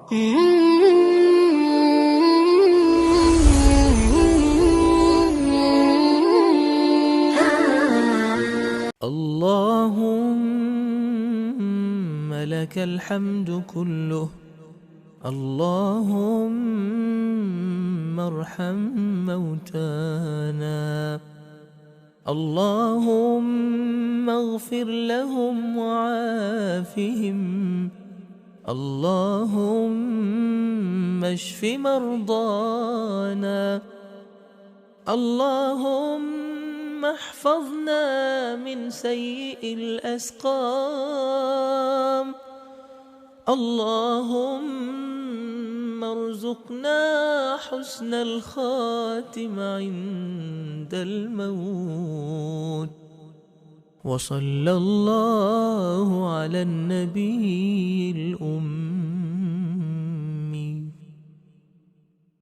اللهم لك الحمد كله. اللهم ارحم موتانا. اللهم اغفر لهم وعافهم. اللهم اشف مرضانا. اللهم احفظنا من سيء الأسقام. اللهم ارزقنا حسن الخاتم عند الموت. وصلى الله على النبي الأمي